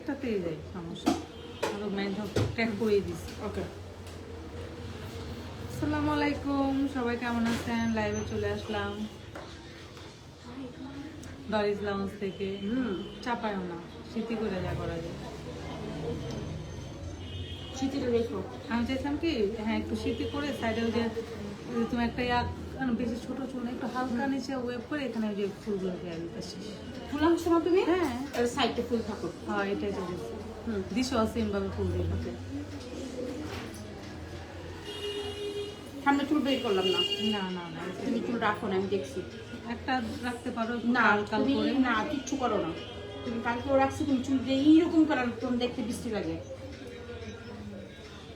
একটাতেই যাই, সমস্যা আরো মেনটা ট্যাগ করে দিচ্ছি। ওকে, আসসালামু আলাইকুম, সবাই কেমন আছেন? লাইভে চলে আসলাম ডরিস লাউঞ্জ থেকে। চাপায়ও না, স্মৃতি করে যা করা যায়। শীতের রেখো। আমি চাইছিলাম কি, হ্যাঁ একটু স্মৃতি করে সাইডে ওই যে তুমি একটা ইয়া বেশি ছোট চুল একটু হালকা নিচে ওয়েব করে এখানে ওই যে ফুলগুলো দেওয়া দিতেছি। ফুল আনছো না তুমি? হ্যাঁ সাইডে ফুল থাকো। হ্যাঁ, এটাই তো দিচ্ছি। দিশো সেম ভাবে ফুল দিই। সামনে চুল বের করলাম না, না না না, তুমি চুল রাখো না, আমি দেখছি। একটা রাখতে পারো না কাল কাল তুমি করে। না কিচ্ছু করো না, তুমি কালকেও রাখছো, তুমি চুল দিয়ে এইরকম করার তুমি দেখতে বৃষ্টি লাগে,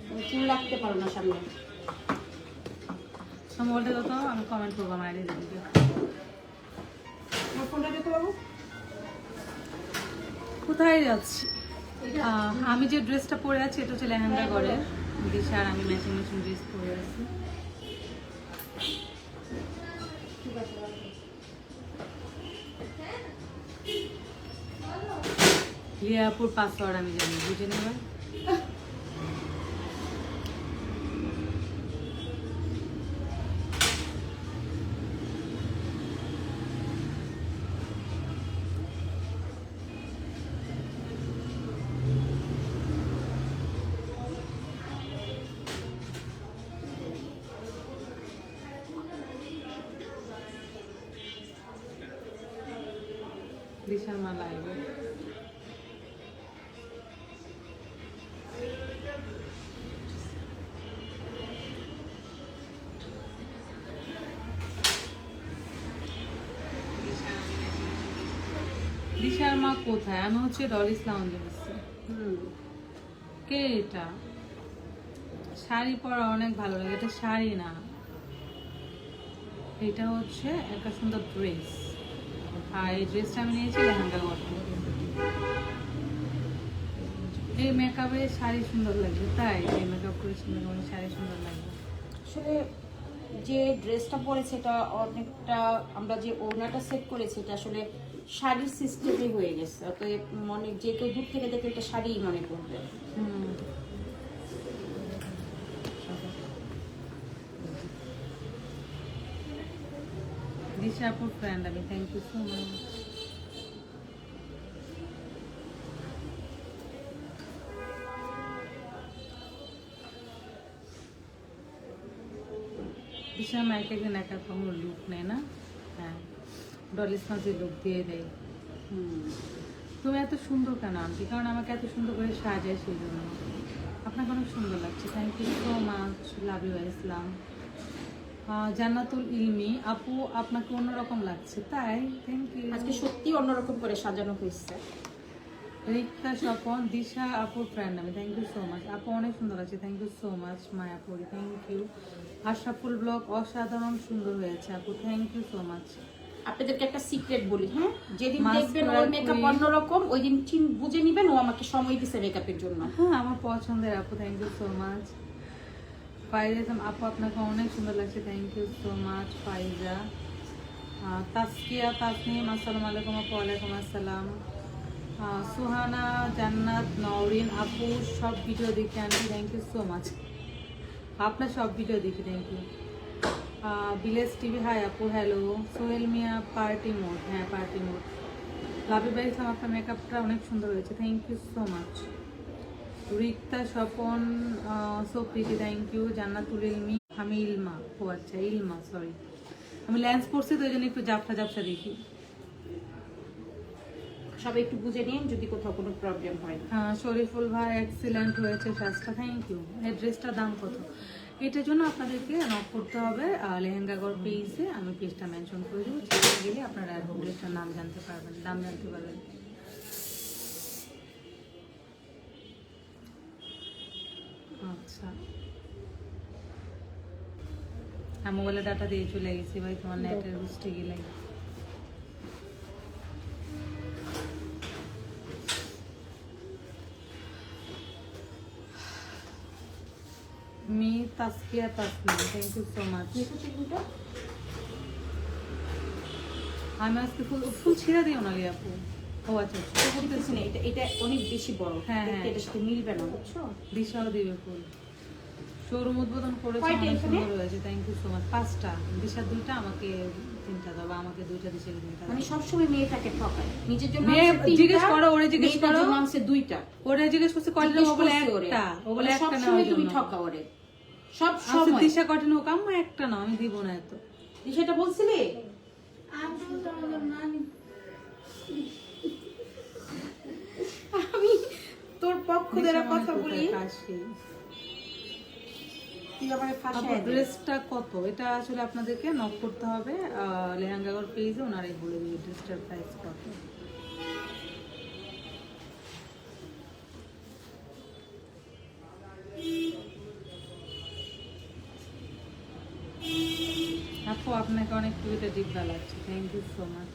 তুমি চুল রাখতে পারো না সামনে। আমি বলতে কত আমি কমেন্ট করবো আমার আইডি দিকে। আমার ফোনটা দেখতে পাবো। কোথায় যাচ্ছি? আমি যে ড্রেসটা পরে আছি এটা হচ্ছে লেহেঙ্গা করে দিশা, আর আমি ম্যাচিং ম্যাচিং ড্রেস পরে আছি। ঠিক আছে, লিয়াপুর পাসওয়ার্ড আমি জানি, বুঝে নেবে। দিশার মা লাইভে। দিশার মা কোথায়? আমি হচ্ছে ডলিস লাউঞ্জে বসছি। কে এটা? শাড়ি পরা অনেক ভালো লাগে, এটা শাড়ি না, এটা হচ্ছে একটা সুন্দর ড্রেস। আর এই ড্রেসটা আমি নিয়েছি লেহেঙ্গা গঠন। এই মেকআপে শাড়ি সুন্দর লাগবে, তাই এই মেকআপ করে সুন্দর করে শাড়ি সুন্দর লাগবে। আসলে যে ড্রেসটা পরেছে এটা অনেকটা, আমরা যে ওড়নাটা সেট করেছি এটা আসলে শাড়ির সিস্টেমে হয়ে গেছে, অতএব মনে যে কেউ দূর থেকে দেখে এটা শাড়িই মনে করবে। দিশা আপুর ফ্রেন্ড আমি, থ্যাংক ইউ সো মাচ। দিশা মাইকে একদিন একা কোনো লুক নেয় না, হ্যাঁ ডলিস মাঝে লুক দিয়ে দেয়। তুমি এত সুন্দর কেন আনটি? কারণ আমাকে এত সুন্দর করে সাজায়, সেই জন্য আপনাকে অনেক সুন্দর লাগছে। Thank you so much, love you Islam. Jannatul Ilmi আপু আপনাকে অন্যরকম লাগছে, তাই থ্যাংক ইউ। আজকে সত্যি অন্যরকম করে সাজানো হয়েছে। রিক্তা স্বপন দিশা আপুর ফ্রেন্ড আমি, থ্যাংক ইউ সো মাচ আপু, অনেক সুন্দর আছে, thank you so much Mayapuri, thank you. Ashraful blog অসাধারণ সুন্দর হয়েছে আপু, থ্যাংক ইউ সো মাচ। আপনাদেরকে একটা সিক্রেট বলি, হ্যাঁ, যেদিন Mascara দেখবেন ওর মেকআপ queen। অন্যরকম ওই দিন বুঝে নিবেন ও আমাকে সময় দিছে মেকআপের জন্য। হ্যাঁ আমার পছন্দের আপু, থ্যাংক ইউ সো মাচ। ফাইজা আপু আপনাকে অনেক সুন্দর লাগছে, থ্যাংক ইউ সো মাচ ফাইজা। তাসকিয়া তাসনিম আসসালামু আলাইকুম আপু। ওয়ালাইকুম আসসালাম। সুহানা জান্নাত নওরিন আপু সব ভিডিও দেখি আনটি, থ্যাংক ইউ সো মাচ। আপনার সব ভিডিও দেখি, thank you. Village TV hi আপু, hello. Sohel Mia party mode, হ্যাঁ পার্টি মোড। লাবিবাই ইসলাম আপনার মেকআপটা অনেক সুন্দর হয়েছে, thank you so much. Rikta Swapan সো প্রীতি, থ্যাংক ইউ। জান্নাতুল ইলমি আমি ইলমা, ও আচ্ছা ইলমা, সরি আমি ল্যান্স পড়ছি তো ওই জন্য একটু জাপসা জাপসা দেখি। সবাই একটু বুঝে নিন যদি কোথাও কোনো প্রবলেম হয়। শরীফুল ভাই এক্সিলেন্ট হয়েছে সাজটা, থ্যাংক ইউ। এই ড্রেসটার দাম কত? এটার জন্য আপনাদেরকে নক করতে হবে লেহেঙ্গাগড় পেজে, আমি পেজটা মেনশন করে দেবো, সেখানে গেলে আপনারা ড্রেসটার নাম জানতে পারবেন, দাম জানতে পারবেন। আচ্ছা হ্যাঁ, মোবাইলে ডাটা দিয়ে চলে গেছি ভাই, তোমার নেটের বুঝতে গেলে। মি Taskia Taslim, thank you so much. আমি আজকে ফুল ফুল ছিঁড়া দিও না রে আপু, ও আচ্ছা আচ্ছা। এটা করতেছি না, এটা এটা অনেক বেশি বড়, হ্যাঁ, দেখতে হ্যাঁ। এটার সাথে মিলবে না, বুঝছো? দিশাও দিবে ফুল। শোরুম উদ্বোধন করেছে, কয়টা অনেক এখানে? সুন্দর হয়েছে, থ্যাংক ইউ সো মাচ। 5টা, দিশা 2টা, আমাকে 3টা দাও, বা আমাকে 2টা দিশাকে 3টা মানে দাও। সবসময় মেয়েটাকে ঠকায়, নিজের জন্য মেয়ে আনছে 3টা, জিজ্ঞেস করো, ওরে জিজ্ঞেস মেয়েটার করো। জন্য আনছে 2টা। ওরে জিজ্ঞেস করছে কয়টা জিজ্ঞেস নেবো, বলে করছে ওরে। একটা, ও বলে বলে একটা নেওয়ার সবসময় তুমি জন্য। ঠকা ওরে, সব আচ্ছা, সময়। দিশা কয়টা নেবো, আম্মা একটা নাও, আমি দিব না এত। সেটা বলছিলি? আমি তোর পক্ষ দ্বারা দিশা কথা মানে বলি, কোথায় কাশি? তুই আমার আপু ফাঁসায় দিস। ড্রেসটা কত? এটা আসলে আপনাদেরকে নক করতে হবে লেহেঙ্গাগর পেজে, ওনারাই বলে দিবে ড্রেসটার প্রাইস কত। আপু আপনাকে অনেক টুইটে ডিব্বা লাগছে, থ্যাংক ইউ সো মাচ।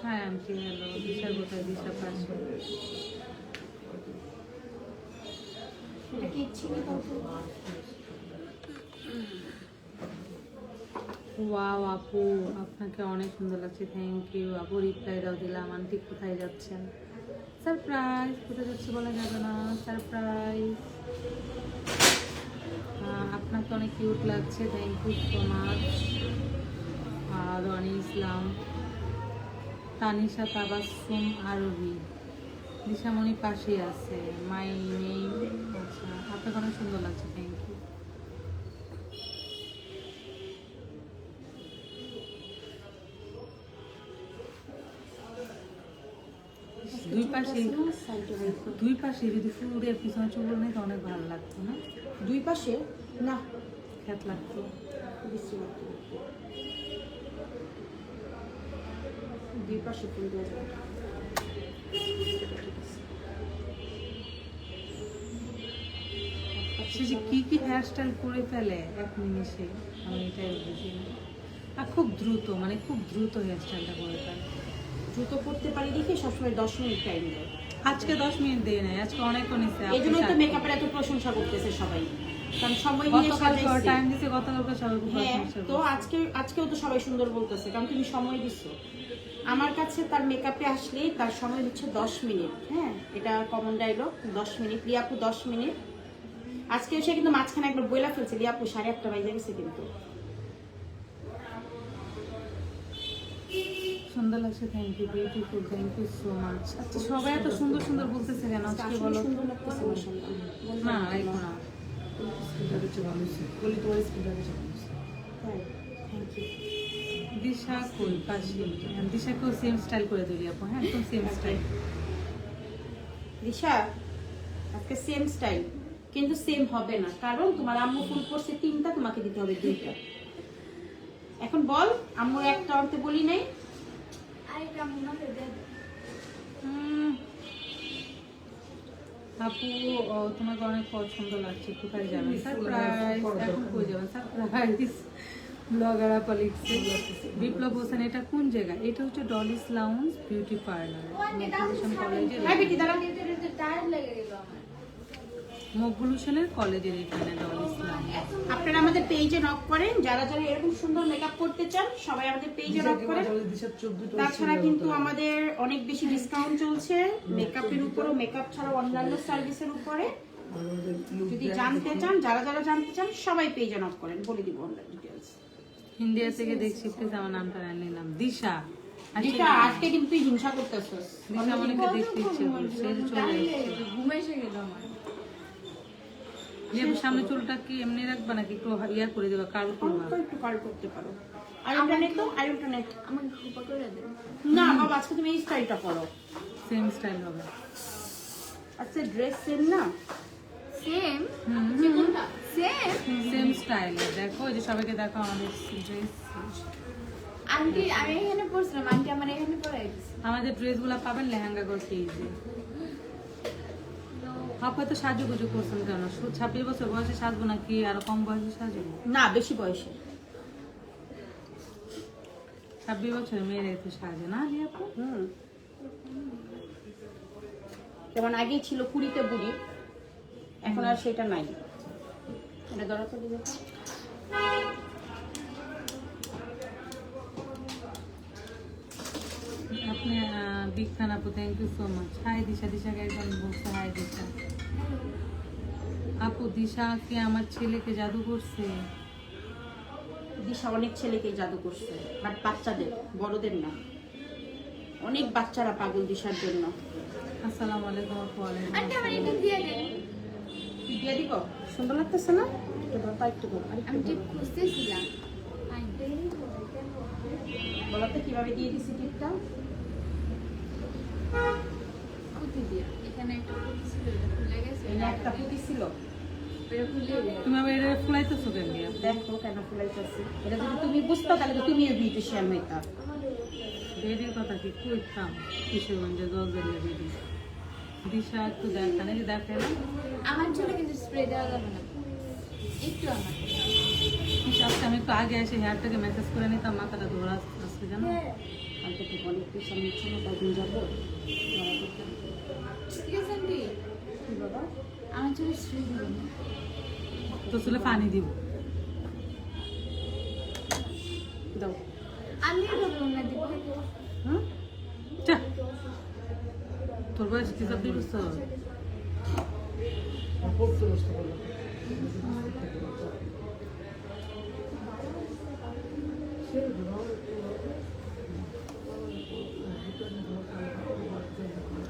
হ্যাঁ আন্টি, হ্যালো। দিশা কোথায়? দিশা পাশে। এটা কি ছিলি বলতো? ওয়াও আপু, আপনাকে অনেক সুন্দর লাগছে, থ্যাংক ইউ আপু। রিপ্লাই দাও দিলাম। আন্টি কোথায় যাচ্ছেন? সারপ্রাইজ। কোথায় যাচ্ছে বলা যাবে না, সারপ্রাইজ। আপনাকে অনেক কিউট লাগছে, thank you so much. Roni Islam, Tanisha Tabassum আরবি, দিশামণি পাশে আছে, মাই নেই। আচ্ছা, আপনাকে অনেক সুন্দর লাগছে, থ্যাংক ইউ। দুই পাশে, দুই পাশে যদি ফুলের পিছনে চুল নেই তো অনেক ভালো লাগতো না? দুই পাশে না, খ্যাত লাগতো। বেশি লাগতো। দুই পাশে ফুল দেওয়া যাবে। সে যে কি কি হেয়ার স্টাইল করে ফেলে এক নিমিষে, আমি এটাই বুঝি না। আর খুব দ্রুত, মানে খুব দ্রুত হেয়ার স্টাইলটা করে ফেলে। দ্রুত করতে পারি দেখে সবসময় 10 মিনিট টাইম দেয়। আজকে 10 মিনিট দিয়ে নেয়, আজকে অনেক নিছে। এই জন্যই তো মেকআপের এত প্রশংসা করতেছে সবাই, কারণ সময় নিয়ে গতকালকে সাজাইছে। টাইম দিছে, গতকালকে সবাই খুব হ্যাঁ, প্রশংসা তো করছে। আজকেও তো সবাই সুন্দর বলতেছে, কারণ তুমি সময় দিছো। আমার কাছে তার মেকআপে আসলেই তার সময় হচ্ছে 10 মিনিট। হ্যাঁ, এটা কমন ডায়লগ, 10 মিনিট। রিয়াপু 10 মিনিট। আজকে এসে কিন্তু মাঝখানে একবার বইলা ফেলছে, রিয়াপু 8:30 বাজে গেছে কিন্তু। সুন্দর লাগছে, thank you, beautiful, thank you so much. আচ্ছা, সবাই এত সুন্দর সুন্দর বলতেছে কেন আজকে আসলে বলো? সুন্দর লাগতেছে মাশাআল্লাহ। না রাখো না। তাই, থ্যাংক ইউ। দিশা কই? পাশে। দিশাকেও সেম স্টাইল করে দিলি আপু, হ্যাঁ একদম সেম স্টাইল। দিশা, আজকে সেম স্টাইল, কিন্তু সেম হবে না, কারণ তোমার আম্মু ফুল করছে 3টা, তোমাকে দিতে হবে 2টা। এখন বল, আম্মু একটা আনতে বলি নাই? আপু তোমাকে অনেক পছন্দ লাগছে, কোথায় যাবেন? সারপ্রাইজ। এখন কই যাবেন? সারপ্রাইজ। ব্লগার আপা লিখছে। বিপ্লব হোসেন, এটা কোন জায়গা? এটা হচ্ছে Dolly's lounge beauty parlour, Maqbool কলেজের। হ্যাঁ বেটি দাঁড়া। মকবুল হোসেনের কলেজের এখানে ডলিস লাউঞ্জ। আপনারা আমাদের পেজে নক করেন, যারা যারা এরকম সুন্দর মেকআপ করতে চান সবাই আমাদের পেজে নক করেন। তাছাড়া কিন্তু আমাদের অনেক বেশি ডিসকাউন্ট চলছে মেকআপের উপরও, মেকআপ ছাড়াও অন্যান্য সার্ভিসের উপরে। যদি জানতে চান, যারা যারা জানতে চান সবাই পেজে নক করেন, বলে দিব অনলাইন ডিটেইলস। ইন্ডিয়া থেকে দেখছি, প্লিজ আমার নামটা নিলাম, দিশা। দিশা, আজকে কিন্তু তুই হিংসা করতেছস। দিশা অনেকে দেখতে ইচ্ছে করছে, এই যে চলে এসেছে। ঘুমে এসে গেল আমার। লেবুর সামনে চুলটা কি এমনি রাখবা নাকি একটু ইয়া করে দেবা, কার্ল করবা? অল্প একটু কার করতে পারো। আর ইন্টারনেট তো, আর ইন্টারনেট আমাকে খোপা করে দেন। না বাবা, আজকে তুমি এই স্টাইলটা করো। সেম স্টাইল হবে। আচ্ছা, ড্রেস সেম না? সেম হুম, সেম সেম স্টাইল। দেখো এই যে সবাইকে দেখো আমাদের ড্রেস। আন্টি আমি এখানে পড়ছিলাম, আন্টি আমার এখানে পড়াই দিছে। আমাদের ড্রেসগুলো পাবেন লেহেঙ্গা গর পেজে। আপা তো সাজুগুজু করছেন কেন? 26 বছর বয়সে সাজবো নাকি আর কম বয়সে সাজবো? না, বেশি বয়সে। 26 বছরের মেয়েরা একটু সাজে না জি আপু? যেমন আগে ছিল 20-তে বুড়ি, এখন আর সেটা নাই। এটা ধরো তো দিবে। আপনি বিগ ফ্যান আপু, thank you so much. Hi Disha, দিশাকে একজন বলছে হাই দিশা। আপু দিশা কি আমার ছেলেকে জাদু করছে? দিশা অনেক ছেলেকে জাদু করছে, বাট বাচ্চাদের, বড়দের না। অনেক বাচ্চারা পাগল দিশার জন্য। আসসালামু আলাইকুম আপু। ওয়ালাইকুম আন্টি আমার আসসালাম। এটা দিয়ে দেন। দিয়ে দিব, সুন্দর লাগতেছে না? একটু দাও, তাই একটু দাও, আরেকটু আমি দাও। টিপ খুঁজতেছিলাম। আন্টি বলো তো কিভাবে দিয়ে দিছি টিপটা? পুঁতি দিয়া। এখানে একটা পুঁতি ছিল, এটা খুলে গেছে। এই একটা পুঁতি ছিল, এটা খুলে গেছে। তুমি আবার এটা ফুলাইতেছো কেন দিয়া? দেখো কেন ফুলাইতেছি। এটা যদি তুমি বুঝতো তাহলে তো তুমিও বিউটিশিয়ান হইতা। বেডির কথা কি কইতাম? কিশোরগঞ্জে 10 দিনের বেডি। দিশা একটু দেখা নাকি দেখে না? আমার চুলে কিন্তু স্প্রে দেওয়া যাবে না। একটু আমার। দিশা আজকে আমি একটু আগে এসে হেয়ারটাকে মেসেজ করে নিতাম, মাথাটা ধরা আসছে জানো? কালকে তো অনেক টিউশন নিচ্ছে না, কদিন যাবো। ঠিক আছে আন্টি? কি বাবা? আমার চুলে স্প্রে দিবেন না। তো চুলে পানি দিব। দাও। আমি বলবো না দিব। হুম? চা। তোর বয়স কি 26 বছর?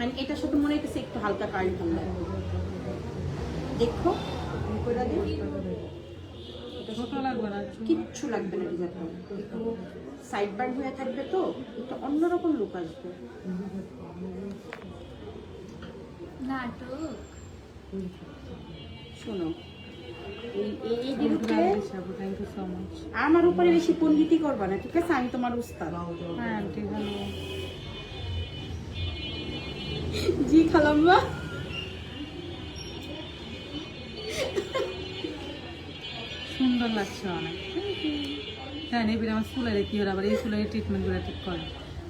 আর এটার সাথে মনে হইতেছে একটু হালকা কার্ল করলে। দেখো আমি কইরা দিই। ছোট লাগবে না? কিচ্ছু লাগবে না ডিজাইন, একটু সাইড বার্ন হয়ে থাকবে তো একটু অন্যরকম লুক আসবে। নাটক। শোনো, এই দিনকে থ্যাংক ইউ সো মাচ। আমার উপরে বেশি পণ্ডিতি করবা না, ঠিক আছে? আমি তোমার উস্তাদ। হ্যাঁ আন্টি হ্যালো। জি খালাম্মা। সুন্দর লাগছে অনেক। হ্যাঁ নেবির আমার চুলের কি হলো আবার এই চুলের ট্রিটমেন্ট করে ঠিক করে,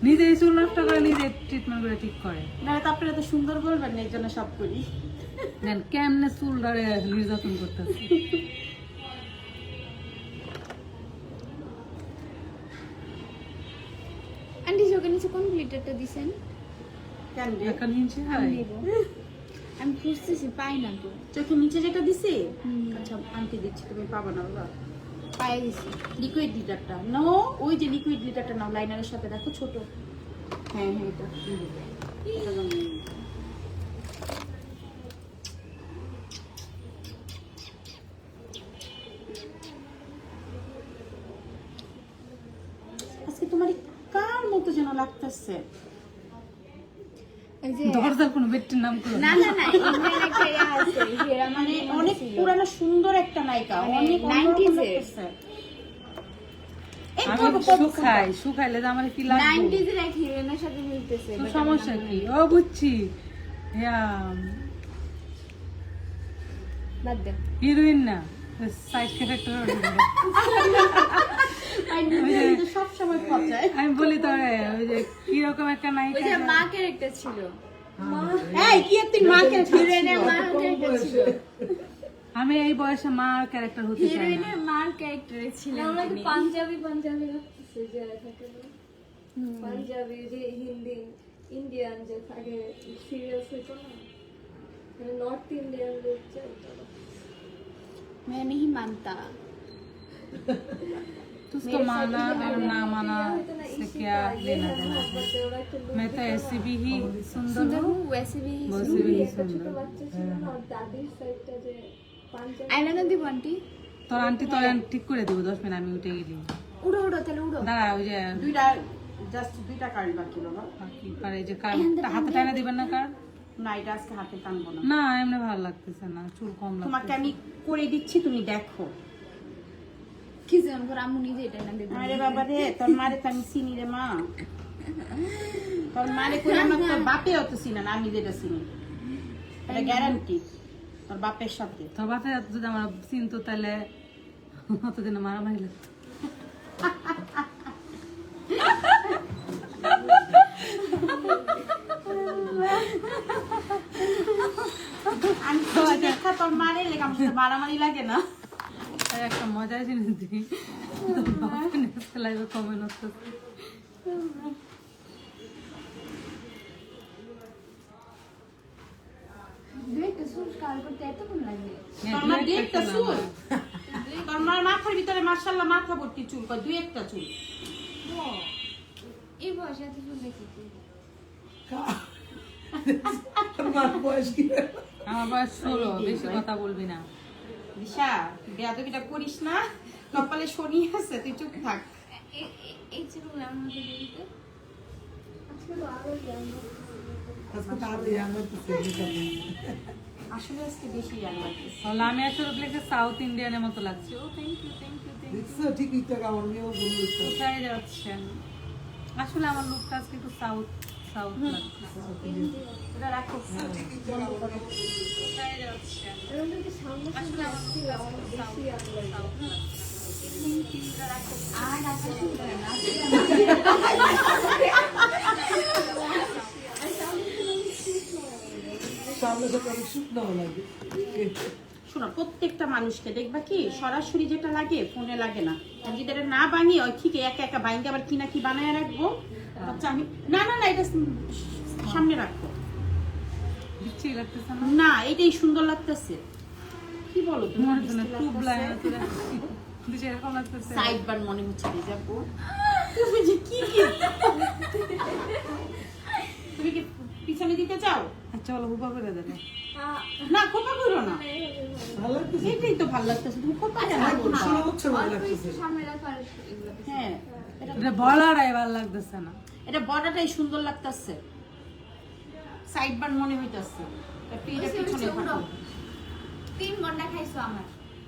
নিজে এই চুল নষ্ট করে নিজে ট্রিটমেন্ট করে ঠিক করে। না তো আপনারা তো সুন্দর বলবেন না, এই জন্য সব করি। দেন কেমনে চুল ধরে নির্যাতন করতেছে। আন্টি চোখের নিচে কোন গ্লিটারটা দিছেন? কেন রে? এখন হিংসে আমি হয়? নেব। আমি খুঁজতেছি, পাই না তো। চোখের নিচে যেটা দিছি, হুম। আচ্ছা আনতে দিচ্ছি, তুমি পাবা না বাবা। পায়ে দিছি। লিকুইড গ্লিটারটা নো, ওই যে লিকুইড গ্লিটারটা নাও, লাইনারের সাথে দেখো ছোট। হ্যাঁ হ্যাঁ এটা এটা দাও। আজকে তোমার এই কার মতো যেন লাগতেছে। ওই যে দরজার কোনো ব্যক্তির নাম করো না না না, এখানে একটা ইয়া আছে, হেরা মানে মানে অনেক পুরানো সুন্দর একটা নায়িকা, মানে অনেক 90s এর। লাগতেছে। এই আমি বাবা, কত শুকাই শুকাইলে যে আমার কি লাগবে? 90s এর এক হিরোইনের সাথে মিলতেছে। তো but সমস্যা আমার কি? নাম ও বুঝছি, বাদ দেন। হিরোইন না, সাইড ক্যারেক্টার। আর নিজে নিজে সব সময় খচায়। আমি বলি তো ওই যে কিরকম একটা ওই নায়িকা যে মা ক্যারেক্টার ছিল, এই কি তুই মাকে হিরোইনের মা ক্যারেক্টার ছিল, আমি এই বয়সে মার ক্যারেক্টার হতে চাই না। হিরোইনের মার ক্যারেক্টারে ছিলেন তিনি। পাঞ্জাবি লাগতেছে যে থাকে না, পাঞ্জাবি যে হিন্দি ইন্ডিয়ান যে থাকে সিরিয়াস হইতো না, মানে নর্থ ইন্ডিয়ান লোক যে ওটা। मैं नहीं मानता। तुझको माना और ना माना से क्या लेना देना है? मैं तो ऐसी भी ही सुंदर सुंदर हूँ, हूँ वैसे भी वैसे भी ही একটা ছোট सुंदर। বাচ্চা ছিল না, ওর দাদির সাইডটা যে পাঞ্জাবি আয়না দিব আন্টি। তোর আন্টি তোর ঠিক করে দেবো 10 মিনিট, আমি উঠে গেলি। উড়ো উড়ো তাহলে উড়ো। দাঁড়া ওই যে দুইটা জাস্ট দুইটা কার্ড বাকি বাবা। বাকি পারে যে হাতে টানে দিবেন না কার? না এটা আজকে হাতে টানবো না। না এমনি ভালো লাগতেছে না, চুল কম তোমাকে লাগছে। আমি করে দিচ্ছি, তুমি দেখো। কি জান করে আম্মু নিজে এটা না দেবে। আরে বাবা রে, তোর মারে তো আমি চিনি রে মা। তোর মারে করে আমার তোর বাপেও তো চিনে না, আমি যেটা চিনি এটা গ্যারান্টি তোর বাপের সাথে। তোর বাপে যদি আমার চিনতো তাহলে অতদিন মারামারি লাগতো। আমার সাথে মারামারি লাগে না। আর একটা মজার জিনিস দিই, লাইভে কমেন্ট হচ্ছে। দুই একটা চুল কাল করতে এতক্ষণ লাগে? তোর মা দুই একটা চুল, তোর মার মাথার ভিতরে মাশাআল্লাহ মাথা ভর্তি চুল, কয় দুই একটা চুল। এই বয়সে এত চুল দেখেছি। আমার বয়স 16, বেশি কথা বলবি না। দিশা বেয়াদবিটা করিস না, কপালে শনি আছে, তুই চুপ থাক। এই চুলগুলো আমার মধ্যে দিতে আজকে তো আরো আসলে আজকে বেশি ইয়াং লাগতেছে। তাহলে আমি আসলে দেখে সাউথ ইন্ডিয়ানের মতো লাগছে। ও thank you, thank you, thank you. কোথায় যাচ্ছেন? আসলে আমার লুকটা আজকে একটু সাউথ সাউথ লাগছে। এটা রাখো। কোথায় যাচ্ছেন? এরকম যদি সামনে আসলে আমার লুকটা আজকে একটু সাউথ সাউথ লাগছে। আর রাখা শুরু করে না। শোনো, প্রত্যেকটা মানুষকে দেখবা কি সরাসরি যেটা লাগে ফোনে লাগে না। আর যেটা না বানিয়ে ওই ঠিক একা একা বাইঙ্গে আবার কি না কি বানায় রাখবো। আচ্ছা আমি না না না এটা সামনে রাখবো বিচ্ছি লাগতেছে না? না, এটাই সুন্দর লাগতেছে। কি বলো তোমার জন্য টুব লাইন আছে দিছে, এরকম লাগতেছে। সাইড বার মনে হচ্ছে যাবো। তুমি যে কি কি তুমি কি পিছনে দিতে চাও? আচ্ছা বলো, হুপা করে দেবে। না খোপা করো না, এটাই তো ভালো লাগতেছে। তুমি খোপা কেন করবা? অল্প একটু সামনে রাখো আর এগুলো পিছনে। হ্যাঁ এটা বলাটাই ভালো লাগতেছে না। এটা বর্ডারটাই সুন্দর লাগতেছে, সাইড বার মনে হইতাছে। একটু এটা পিছনে উড়ো। থাকো। 3 ঘন্টা খাইছো আমার।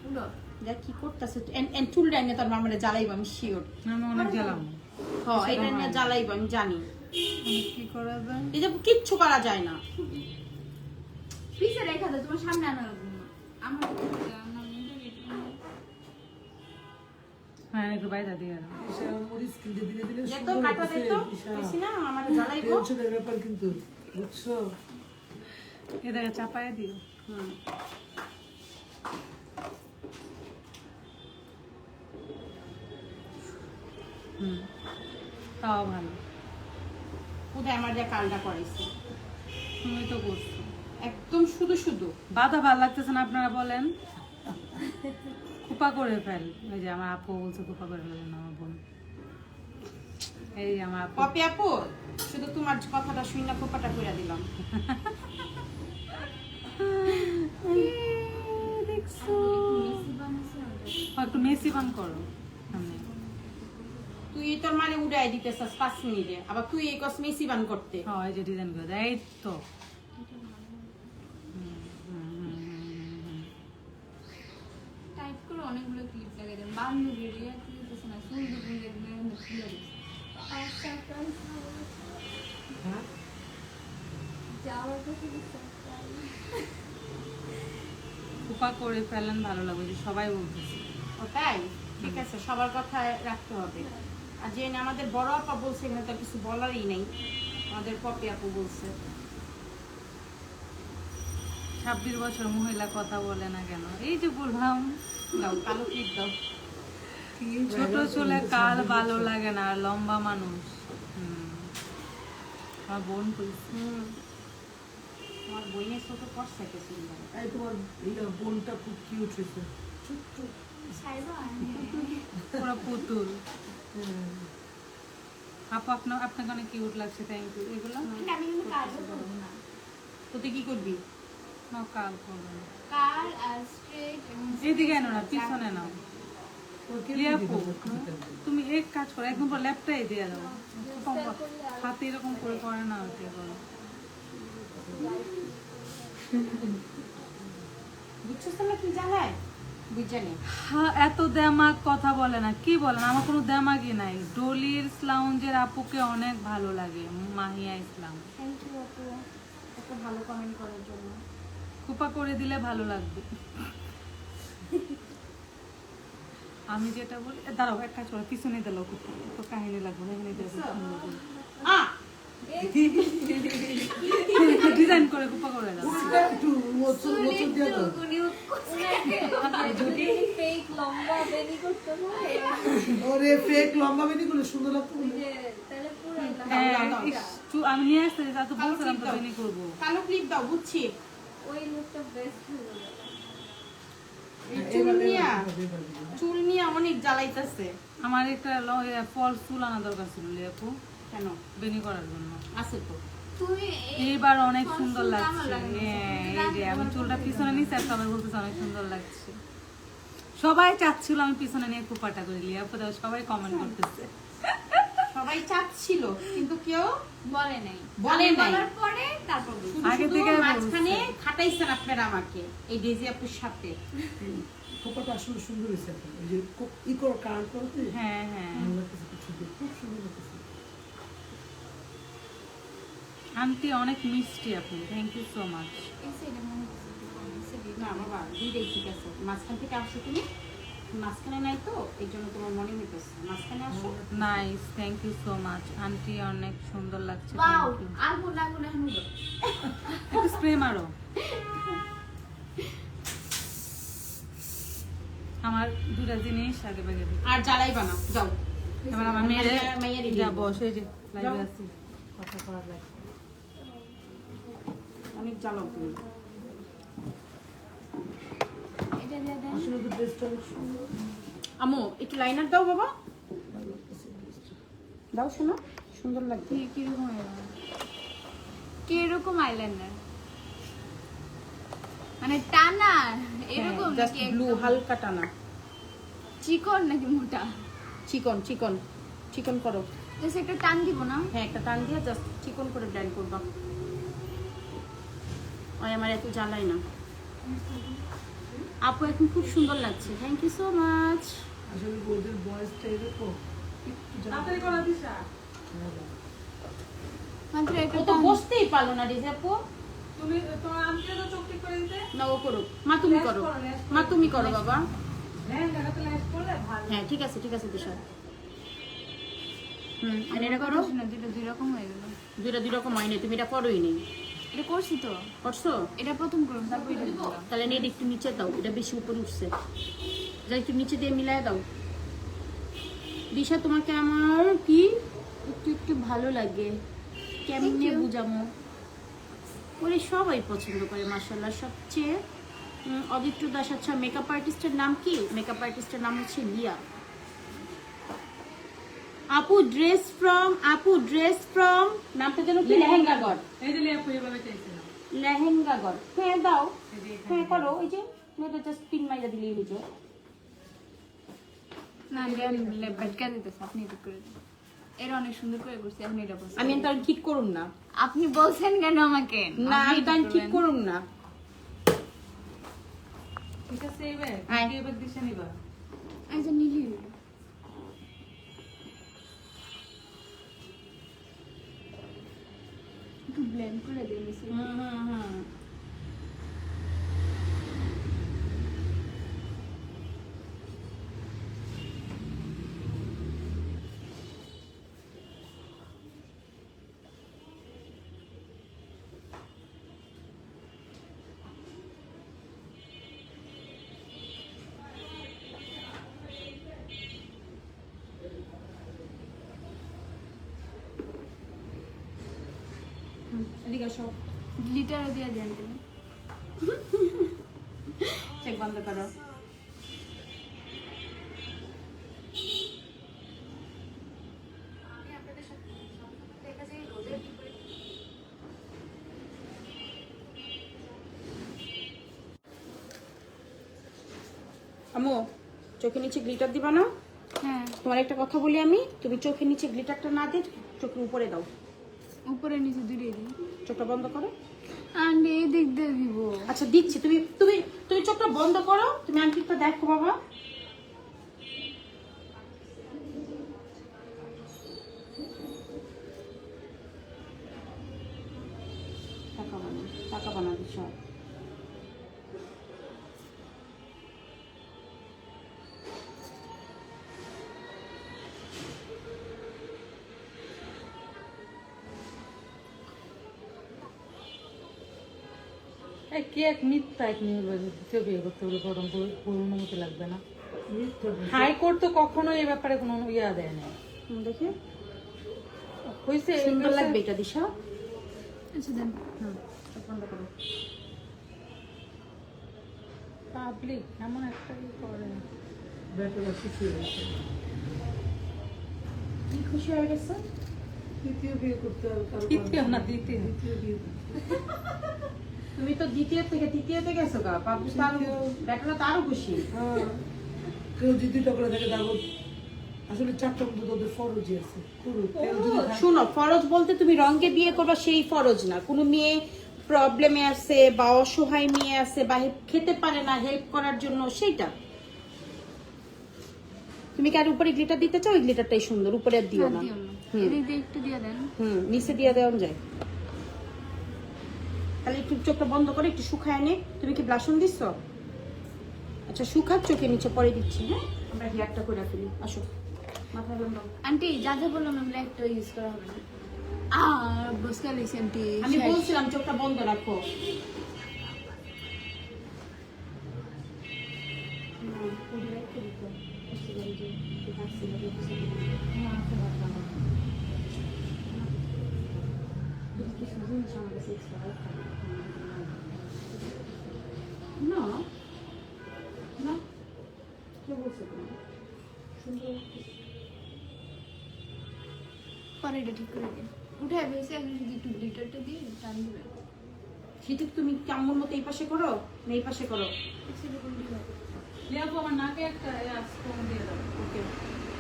উড়ো। দেখ কি করতেছে। এন্ড চুলটা এনে তোর মামারে জ্বালাইবো আমি শিওর। আমি অনেক গেলাম। হ্যাঁ এটা নিয়ে জ্বালাইবো আমি জানি। কি করা যায়? এই যে কিচ্ছু করা যায় না। পিছে রেখা দাও, তোমার সামনে আনা লাগবে না। আমার হ্যাঁ একটু বাইরে দিয়ে দাও। যে তো কাটা দে তো, বেশি না আমারে জ্বালাইবো। এটাকে চাপায় দিও। হুম। হুম, তাও ভালো। কোথায় আমার যা কালটা করাইছে তুমি তো করছো। একদম শুধু শুধু। বাধা ভালো লাগতেছে না? আপনারা বলেন। খোপা করে ফেল। ওই যে আমার আপু বলছে খোপা করে ফেলেন আমার বোন। এই যে আমার আপু। পপি আপু শুধু তোমার কথাটা শুই না খোপাটা কইরা দিলাম। দেখছো? মেসি বানাইছে ওটা। একটু মেসি বান করো সামনে। তুই তোর মানে উড়াই দিতেছস 5 মিনিটে, আবার তুই এই কস মেসি বান করতে। হ্যাঁ এই যে ডিজাইন করে দেয়, এই তো। টাইপ করে অনেকগুলো ক্লিপ লাগাই দেন। বান্ধবীর রিয়া ক্লিপস না, সুন্দর সুন্দর এগুলো খুলে দিচ্ছে। যাওয়ার কথা খোপা করে ফেলেন ভালো লাগবে, যে সবাই বলতেছে। ও তাই? ঠিক আছে, সবার কথা রাখতে হবে। আর যে না আমাদের বড় আপা বলছে এখানে তার কিছু বলারই নেই, আমাদের পপি আপু বলছে। 26 বছর মহিলা কথা বলে না কেন? এই যে বললাম, দাও কালো ক্লিপ দাও। ছোট চুলে কাল ভালো লাগে না, আর লম্বা মানুষ। আমার বোন কইছে। তোমার বইনের ছোট পড়ছে কে সুন্দর। সাইবা পুরো পুতুল। আপু আপনাকে অনেক কিউট লাগছে, থ্যাংক ইউ। এগুলো আমি কিন্তু কাজও করব না। তো তুই কি করবি? নাও, কাল করবে না। কার আর স্ট্রেট এবং এইদিকে এনো না, পিছনে নাও। আপু তুমি এক কাজ করো, একদম পুরো ল্যাপটাই দিয়ে দাও। হাতে এরকম করে করে না, ওকে করো। বুঝছিস না কি জানায়? বুঝজানি। হ্যাঁ, এত দেমাগ কথা বলে না। কি বলেন, আমার কোনো দেমাগই নাই। ডলির লাউঞ্জের আপুকে অনেক ভালো লাগে, মাহিয়া ইসলাম। থ্যাংক ইউ আপু এত ভালো কমেন্ট করার জন্য। কুপা করে দিলে ভালো লাগবে। আমি যেটা বলি, দাঁড়াও এক কাজ করো, পিছনে দিল কুপা, তো কাহিনী লাগবে না, এখানে ডিজাইন করে কুপা করে দাও। ফেক লম্বা বেনি করতে হয় ওরে ফেক লম্বা বেনি গুলো সুন্দর লাগতো বলে। যে তাহলে পুরো আমি নিয়ে আসতে তা তো বলছিলাম তো বেনি করবো। কালো ক্লিপ দাও, বুঝছি। ওই লুকটা বেস্ট হলো এই চুল নিয়ে অনেক জ্বালাইতেছে। আমার একটা ফলস চুল আনা দরকার ছিল আপু, কেন? বেনি করার জন্য। আছে তো। তুমি এইবার অনেক সুন্দর চুলটা লাগছে। আমার লাগে না। হ্যাঁ, এই যে আমি চুলটা পিছনে নিচ্ছি আর সবাই বলতেছে অনেক সুন্দর লাগছে। সবাই চাচ্ছিল আমি পিছনে নিয়ে কুপাটা করে লিয়ে আপু, তাও সবাই কমেন্ট করতেছে। সবাই চাচ্ছিল কিন্তু কেউ বলে নাই, বলে নাই। বলার পরে তারপর বলছি। শুধু আগে শুধু থেকে মাঝখানে বলছে। খাটাইছেন আপনারা আমাকে এই ডেজি আপুর সাথে। খোপাটা আসলে সুন্দর হয়েছে এখন। এই যে ই করো কার্ড করতে হ্যাঁ হ্যাঁ, ভালো লাগতেছে, খুব সুন্দর, খুব সুন্দর লাগতেছে। আন্টি অনেক মিষ্টি আপু, থ্যাংক ইউ সো মাচ। এই সাইডে মনে হচ্ছে একটু কম, এই সাইডে না বাবা, দুইটাই ঠিক আছে। মাঝখান থেকে আসো তুমি, মাঝখানে নাই তো এই জন্য তোমার মনে হইতেছে। মাঝখানে আসো। Nice, thank you so much aunty, অনেক সুন্দর লাগছে। Wow, thank you. আগুন আগুন এখন উঠো। একটু স্প্রে মারো। আমার দুটা জিনিস আগে বাগে দিই। আর জ্বালাইবা না, যাও। এবার আমার মেয়ের মাইয়ারই যা দিয়ে বসে যে লাইভে যাও। আছি, কথা করার লাগে। অনেক জ্বালাও তুমি। এটা দিয়ে দেন। আসলে তো ড্রেসটা অনেক সুন্দর, আমো একটু লাইনার দাও বাবা, ভালো লাগতেছে ড্রেসটা। দাও শোনো, সুন্দর লাগছে। কিরকম আইলাইনার? কিরকম আইলাইনার? মানে টানা এরকম জাস্ট নাকি ব্লু, একদম হালকা টানা। চিকন নাকি মোটা? চিকন চিকন চিকন করো। জাস্ট একটা টান দিব না? হ্যাঁ, একটা টান দিয়ে জাস্ট চিকন করে ব্লেন্ড করবা। ওই আমার এত জ্বালাই না। আপু এখন খুব সুন্দর লাগছে, থ্যাংক ইউ সো মাচ। আসলে ওদের বয়সটা এরকম একটু তাড়াতাড়ি করা দিশা। মাত্র ও একটা তো টান। বসতেই পারলো না রিজা আপু। তুমি তোমার আন্টি তো চোখ ঠিক করে দিতে। না, ও করুক। মা তুমি করো, মা তুমি করো বাবা। হ্যাঁ, দেখাতে লাইভ করলে ভালো। হ্যাঁ ঠিক আছে দিশা। আর এটা করো। শোনো, দুটো দুই রকম হয়ে গেল। দুইটা দুই রকম হয়নি, তুমি এটা করোই নেই। এটা করছি তো, করছো? এটা প্রথম করুন তারপর এটা দিলাম। তাহলে নেট একটু নিচে দাও, এটা বেশি উপরে উঠছে। যা একটু নিচে দিয়ে মিলাই দাও। দিশা তোমাকে আমার কি একটু একটু ভালো লাগে, কেমনে বুঝামো? ওরে সবাই পছন্দ করে মাশাআল্লাহ। সবচেয়ে অদিত্য দাস। আচ্ছা, মেকআপ আর্টিস্টের নাম কি? মেকআপ আর্টিস্টের নাম হচ্ছে লিয়া। আপু ড্রেস ফ্রম নামটা যেন কি? লেহেঙ্গাগড়। এই যে আপু এভাবে চাইছিলাম। লেহেঙ্গাগড়। হ্যাঁ দাও, এই যে এখানে। হ্যাঁ করো। ওই যে মেয়েটা জাস্ট পিন মাইরা দিলেই হয়ে যায়। না বেটকা দিতেছে, আপনি এটা করে দিন। এর অনেক সুন্দর করে করছি, এখন এটা বলছি। আমি তো আর ঠিক করুম না। আপনি বলছেন কেন আমাকে? না, আপনি আমি তো আর এটা ঠিক করবেন। করুম না। ঠিক আছে, এবার হ্যাঁ। কি এবার দিশা নিবা? এই যে নীলি হইলো। একটু ব্লেন্ড করে দিন নিচে। হুম। এদিকে আসো, গ্লিটারও দিয়ে দেন তুমি। চেক বন্ধ করো। আম্মু, চোখের নিচে গ্লিটার দিবা না? হ্যাঁ, তোমার একটা কথা বলি আমি, তুমি চোখের নিচে গ্লিটারটা না দিয়ে চোখের উপরে দাও। উপরে নিচে দুটোই দিই। চোখটা বন্ধ করো। আন্টি এই দিক দিয়ে দিব। আচ্ছা দিচ্ছি, তুমি তুমি তুমি চোখটা বন্ধ করো। তুমি আন্টিটা দেখো বাবা। টাকা বানা দিশা। এই কি এক মিথ্যা এক নিয়ে বলবে দ্বিতীয় বিয়ে করতে হলে প্রথম অনুমতি লাগবে না। মিথ্যা বলছে। হাইকোর্ট তো কখনো এই ব্যাপারে কোনো ইয়া দেয় না। দেখে হয়েছে সুন্দর লাগবে এটা দিশা। আচ্ছা দেন। চোখ বন্ধ করো। পাবলিক এমন একটা কি করে। ব্যাপারটা খুশি হয়েছে। কি খুশি হয়ে গেছে? তৃতীয় বিয়ে করতে হবে কারো দ্বিতীয় না দ্বিতীয়। দ্বিতীয় বিয়ে তুমি তো দ্বিতীয় থেকে তৃতীয়তে গেছো গা, পাবলিক তো আরো ব্যাটারা তো আরো খুশি। হ্যাঁ কেউ যদি টকরা থাকে তারপর আসলে 4টা মতো তোদের ফরজই আছে করুক কেউ যদি থাকে- শোনো, ফরজ বলতে তুমি রঙকে বিয়ে করবা সেই ফরজ না। কোনো মেয়ে প্রবলেমে আছে বা অসহায় মেয়ে আছে বা খেতে পারে না, হেল্প করার জন্য সেইটা। তুমি কি আর উপরে গ্লিটার দিতে চাও? ওই গ্লিটারটাই সুন্দর, উপরে আর দিও না। দিও না। হুম। এদিক দিয়ে একটু দিয়ে দেন। নিচে দিয়ে দেওয়া যায়। তাহলে একটু চোখটা বন্ধ করে একটু শুকায় নে। তুমি কি ব্লাশন দিচ্ছ? আচ্ছা শুকার চোখে নিচে পরে দিচ্ছি। হ্যাঁ আমরা হেয়ারটা করে ফেলি। আসো মাথায় বন্ধ। আন্টি যা যা বললাম আমরা একটা ইউজ করা হবে না। বসকা লইছি আন্টি। আমি বলছিলাম চোখটা বন্ধ রাখো। না না কে বলছো তুমি? সুন্দর পরে এটা ঠিক করে দিন। উঠে ভেসে এখন শুধু একটু গ্লিটারটা দিয়ে টান দিবেন। সেটা তুমি কেমন মতো এই পাশে করো না এই পাশে করো? সেরকম দিবেন। লিয়াপু আমার নাকে একটা স্টোন দিয়ে দাও। ওকে,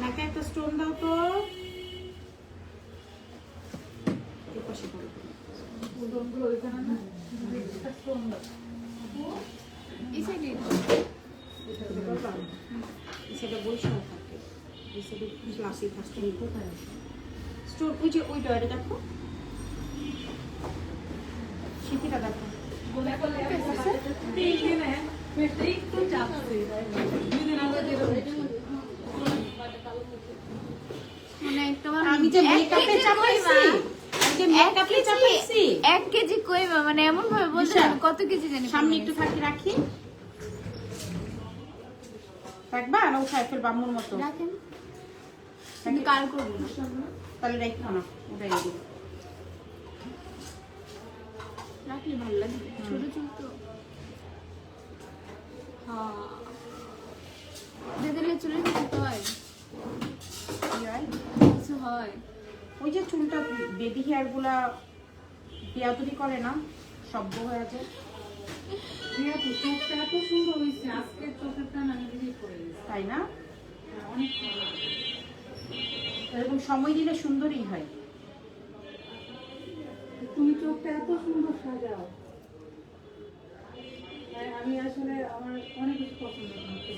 নাকে একটা স্টোন দাও তো। এই পাশে করো। স্টোনগুলো ওইখানে না একটা স্টোন দাও। এই সাইডে সেটা বৈশাখ থাকে। এই সাইডে ক্লাসিক ফার্স্ট কোথায় স্টোর? ওই যে ওই ডয়ারে দেখো, সিটিটা দেখো। একটু চাপছে। 2 দিন আগে যেরকম মানে একটা আমি যে মেকআপে চাপাইছি, আমি যে মেকআপে চাপাইছি। 1 কেজি কইবা মানে এমন ভাবে বলছেন দিশা, আমি কত কেজি জানি। সামনে একটু থাকি রাখি রাখবা না উঠায় ফেলবা আম্মুর মতো? রাখেন। কিন্তু কার করব না। তাহলে রাখো না, উঠাই দিই। রাখলে ভালো লাগবে। ছোট চুল তো। হ্যাঁ। দিদিলে চুলের কিছু তো হয়। কিছু হয়। ওই যে চুলটা বেবি হেয়ার গুলা বিয়াদুরি করে না, সভ্য হয়ে যায়। লিয়াপু চোখটা এত সুন্দর হয়েছে আজকে চোখেরটা না আমি দিদি করে দিয়েছি। তাই না? অনেক ভালো। এরকম সময় দিলে সুন্দরই হয়। তুমি চোখটা এত সুন্দর সাজাও। আমি আসলে আমার অনেক কিছু পছন্দ করি।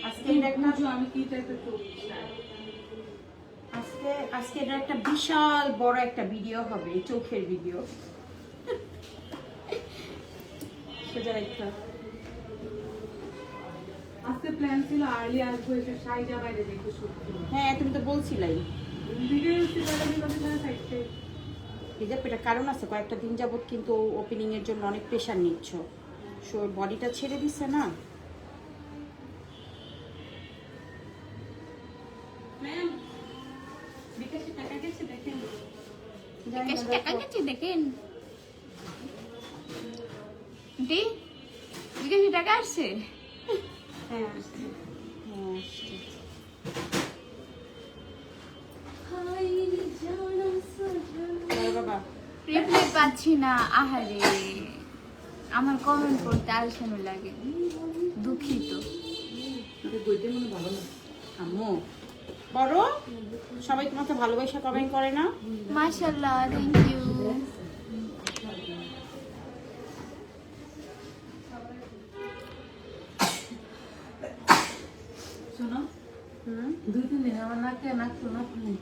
আজকে এটা একটা আমি কি টাইপের চোখ চাই। আজকে এটা একটা বিশাল বড় একটা ভিডিও হবে, এই চোখের ভিডিও। সোজা একটা আজকে প্ল্যান ছিল আর্লি আসবো, এসে সাইজা বাইরে দেখে শুট করবো। হ্যাঁ তুমি তো বলছিলাই। ভিডিও সাইডে এই যে এটা কারণ আছে, কয়েকটা দিন যাবত কিন্তু ওপেনিং এর জন্য অনেক প্রেশার নিচ্ছ। সো বডিটা ছেড়ে দিচ্ছে না। ম্যাম বিকাশে টাকা গেছে দেখেন। বিকাশ টাকা গেছে দেখেন। দি বিকাশে টাকা আসছে। হ্যাঁ আসছে। হ্যাঁ আসছে। বলো বাবা। রিপ্লাই পাচ্ছি না। আহারে আমার কমেন্ট পড়তে আলসামি লাগে। দুঃখিত। বইতে মনে ভালো না। আম্মু বড় সবাই তোমাকে ভালোবাসা কমেন্ট করে না? মাশাআল্লাহ, থ্যাংক ইউ। শোনো হুম 2-3 দিন আমার নাক শোনা খুলে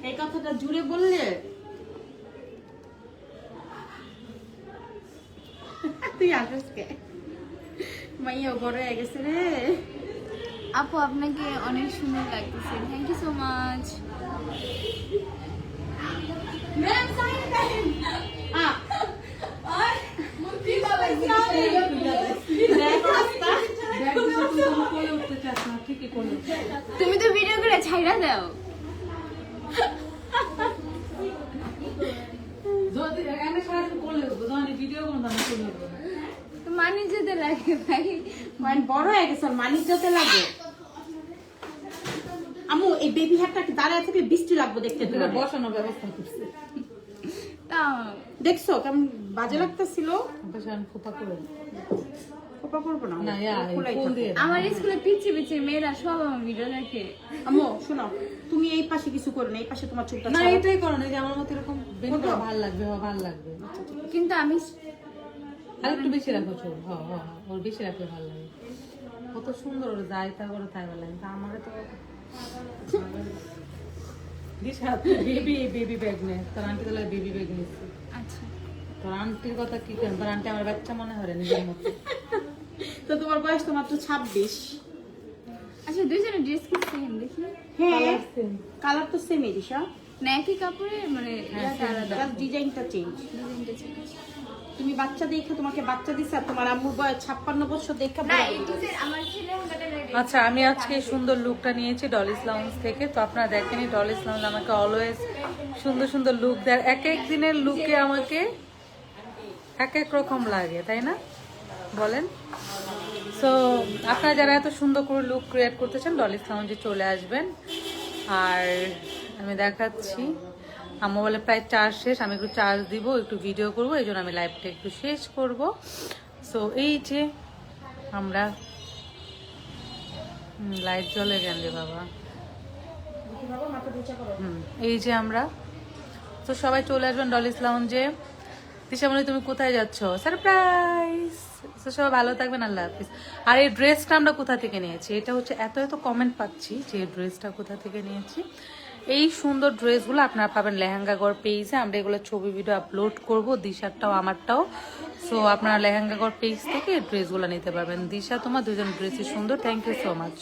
এই কথাটা জুড়ে বললে তুই আসিস কে? মাইয়া বড় হয়ে গেছে রে। আপু আপনাকে অনেক সুন্দর লাগতেছে। Thank you so much. Ma'am ছেড়ে দাও। যদি এখানে সারাদিন করলে দেবো, যখন ভিডিও কোনো দাম করলে দেবো। তো মানি যেতে লাগে ভাই। মানে বড় হয়ে গেছে, মালিক যেতে লাগে। আম্মু এই বেবি হ্যাটটা কি দাঁড়ায় থেকে বৃষ্টি লাগবে দেখতে এটা তোমার। বসানোর ব্যবস্থা করছে। তা দেখছো কেমন বাজে লাগতেছিল? পাশে আমি খোপা করে দিই। কোপা করবো না না, ইয়া, এই খোলাই ফুল থাকবে। দিয়ে। আমার স্কুলে পিচ্ছি পিচ্ছি মেয়েরা সব আমার ভিডিও দেখে। আম্মু শোনো, তুমি এই পাশে কিছু করো না, এই পাশে তোমার চুলটা না, ছাড়া। এটাই করো না, যে আমার মতো এরকম বেনি করে ভালো লাগবে, ভালো লাগবে। কিন্তু আমি আর একটু বেশি রাখো চুল, ওর বেশি রাখলে ভালো লাগে। কত সুন্দর ওর যাই তা করে তাই ভালো লাগে। তা আমারে তো বেবি ব্যাগ নেই, তোর আন্টি তাহলে বেবি ব্যাগ নিচ্ছে। আচ্ছা তোর আন্টির কথা কি কেন? তোর আন্টি আমার বাচ্চা মনে হয় নিজের মতো। তো তোমার বয়স তো মাত্র 26। আচ্ছা, দুইজনে ড্রেস কি সেম দেখি? হ্যাঁ, কালার তো সেম দিশা, না একই কাপড়ে মানে ইয়াটা আলাদা, তার ডিজাইনটা চেঞ্জ। ডিজাইনটা চেঞ্জ। তুমি বাচ্চা দেখে তোমাকে বাচ্চা দিছে, আর তোমার আম্মুর বয়স 56 বছর দেখে না বড় এই হয়ে গেছে। আমার ছেলে হাঁটাটা আচ্ছা, আমি আজকে এই সুন্দর লুকটা নিয়েছি ডলিস লাউঞ্জ থেকে। তো আপনারা দেখেনি, ডলিস লাউঞ্জ আমাকে অলওয়েজ সুন্দর সুন্দর লুক দেয়। এক এক দিনের লুকে আমাকে এক এক রকম লাগে, তাই না বলেন? সো আপনারা যারা এত সুন্দর করে লুক ক্রিয়েট করতে চান, ডলিস লাউঞ্জে চলে আসবেন। আর আমি দেখাচ্ছি, আম্মু বলে প্রায় চার্জ শেষ, আমি একটু চার্জ দিব, একটু ভিডিও করবো, এই জন্য আমি লাইভটা একটু শেষ করব। সো এই যে আমরা লাইট জ্বলে গেল রে বাবা। এই যে আমরা, তো সবাই চলে আসবেন ডলিস লাউঞ্জে। দিশামণি তুমি কোথায় যাচ্ছ? সারপ্রাইজ। তো সবাই ভালো থাকবেন, আল্লাহ হাফিজ। আর এই ড্রেসটা আমরা কোথা থেকে নিয়েছি, এটা হচ্ছে এত এত কমেন্ট পাচ্ছি যে এই ড্রেসটা কোথা থেকে নিয়েছি। এই সুন্দর ড্রেসগুলো আপনারা পাবেন লেহেঙ্গাগড় পেজে। আমরা এগুলো ছবি ভিডিও আপলোড করব, দিশারটাও আমারটাও। সো আপনারা লেহেঙ্গাগড় পেজ থেকে এই ড্রেসগুলো নিতে পারবেন। দিশা তোমার দুজন ড্রেসই সুন্দর, থ্যাংক ইউ সো মাচ।